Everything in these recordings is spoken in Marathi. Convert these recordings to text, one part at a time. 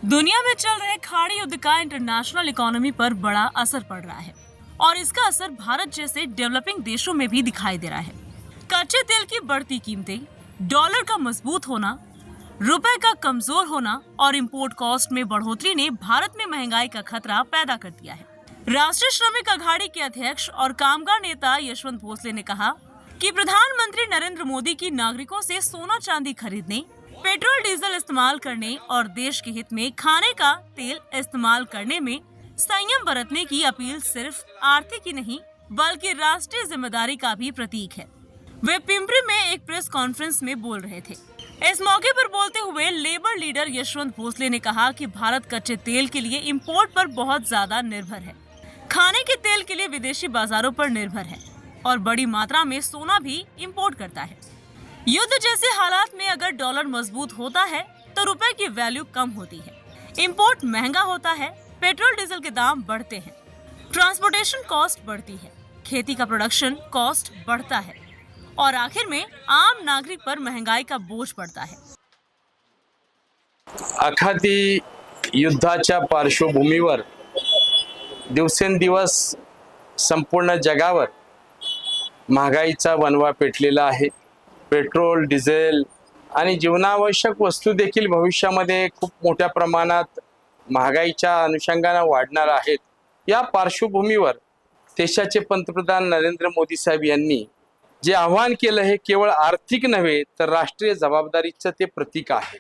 दुनिया में चल रहे खाड़ी युद्ध का इंटरनेशनल इकोनॉमी पर बड़ा असर पड़ रहा है और इसका असर भारत जैसे डेवलपिंग देशों में भी दिखाई दे रहा है। कच्चे तेल की बढ़ती कीमतें, डॉलर का मजबूत होना, रुपए का कमजोर होना और इंपोर्ट कॉस्ट में बढ़ोतरी ने भारत में महंगाई का खतरा पैदा कर दिया है। राष्ट्रीय श्रमिक अघाड़ी के अध्यक्ष और कामगार नेता यशवंत भोसले ने कहा कि प्रधानमंत्री नरेंद्र मोदी की नागरिकों से सोना चांदी खरीदने, पेट्रोल डीजल इस्तेमाल करने और देश के हित में खाने का तेल इस्तेमाल करने में संयम बरतने की अपील सिर्फ आर्थिक ही नहीं बल्कि राष्ट्रीय जिम्मेदारी का भी प्रतीक है। वे पिंपरी में एक प्रेस कॉन्फ्रेंस में बोल रहे थे। इस मौके पर बोलते हुए लेबर लीडर यशवंत भोसले ने कहा कि भारत कच्चे तेल के लिए इंपोर्ट पर बहुत ज्यादा निर्भर है, खाने के तेल के लिए विदेशी बाजारों पर निर्भर है और बड़ी मात्रा में सोना भी इंपोर्ट करता है। युद्ध जैसे हालात में अगर डॉलर मजबूत होता है तो रुपए की वैल्यू कम होती है, इंपोर्ट महंगा होता है, पेट्रोल डीजल के दाम बढ़ते हैं, ट्रांसपोर्टेशन कॉस्ट बढ़ती है, खेती का प्रोडक्शन कॉस्ट बढ़ता है और आखिर में आम नागरिक पर महंगाई का बोझ पड़ता है। आखाती युद्धाच्या पार्श्वभूमीवर दिवसेंदिवस संपूर्ण जगावर महागाईचा वणवा पेटलेला आहे। पेट्रोल, डिझेल आणि जीवनावश्यक वस्तू देखील भविष्यामध्ये खूप मोठ्या प्रमाणात महागाईच्या अनुषंगाने वाढणार आहेत। या पार्श्वभूमीवर देशाचे पंतप्रधान नरेंद्र मोदी साहेब यांनी जे आवाहन केलं हे केवळ आर्थिक नव्हे तर राष्ट्रीय जबाबदारीचं ते प्रतीक आहे।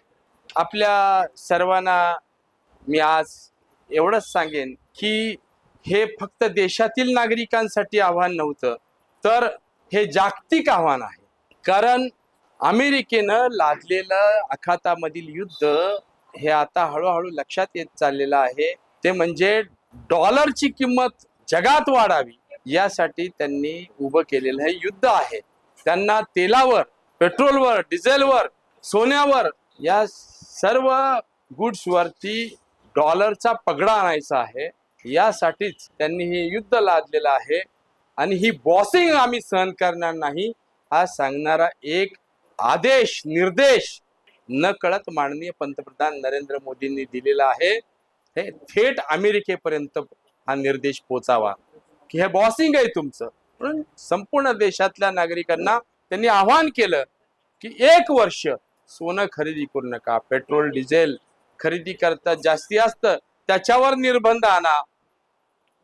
आपल्या सर्वांना मी आज एवढंच सांगेन की हे फक्त देशातील नागरिकांसाठी आव्हान नव्हतं तर हे जागतिक आव्हान आहे। कारण अमेरिकेनं लादलेलं आखातामधील युद्ध हे आता हळूहळू लक्षात येत चाललेलं आहे। ते म्हणजे डॉलरची किंमत जगात वाढावी यासाठी त्यांनी उभं केलेलं हे युद्ध आहे। त्यांना तेलावर, पेट्रोलवर, डिझेलवर, सोन्यावर या सर्व गुड्सवरती डॉलरचा पगडा आणायचा आहे। यासाठीच त्यांनी हे युद्ध लादलेलं आहे आणि ही बॉसिंग आम्ही सहन करणार नाही हा सांगणारा एक आदेश, निर्देश नकळत माननीय पंतप्रधान नरेंद्र मोदींनी दिलेला आहे। हे थेट अमेरिकेपर्यंत हा निर्देश पोहोचावा की हे बॉसिंग आहे तुमचं। म्हणून संपूर्ण देशातल्या नागरिकांना त्यांनी आवाहन केलं की 1 वर्ष सोनं खरेदी करू नका, पेट्रोल डिझेल खरेदी करता जास्ती असतं त्याच्यावर निर्बंध आणा,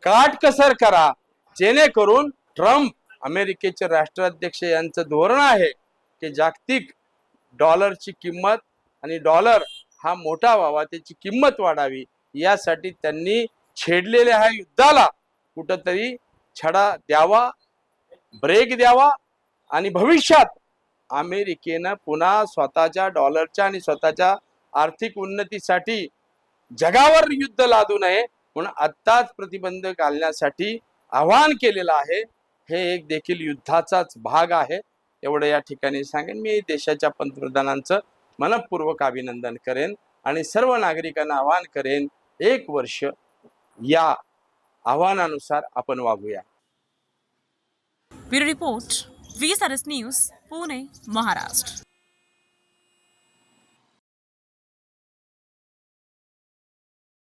काटकसर करा, जेणेकरून ट्रम्प अमेरिकेचे राष्ट्राध्यक्ष यांचं धोरण आहे की जागतिक डॉलरची किंमत आणि डॉलर हा मोठा व्हावा, त्याची किंमत वाढावी यासाठी त्यांनी छेडलेल्या ह्या युद्धाला कुठंतरी छडा द्यावा, ब्रेक द्यावा आणि भविष्यात अमेरिकेनं पुन्हा स्वतःच्या डॉलरच्या आणि स्वतःच्या आर्थिक उन्नतीसाठी जगावर युद्ध लादू नये म्हणून आत्ताच प्रतिबंध घालण्यासाठी आवाहन केलेलं आहे। हे एक देखील युद्धाचाच भाग आहे एवढं या ठिकाणी सांगेन। मी देशाच्या पंतप्रधानांचं मनपूर्वक अभिनंदन करेन आणि सर्व नागरिकांना आवाहन करेन 1 वर्ष या आव्हानानुसार आपण वागूया। Bureau report, VSRS news, Pune, Maharashtra.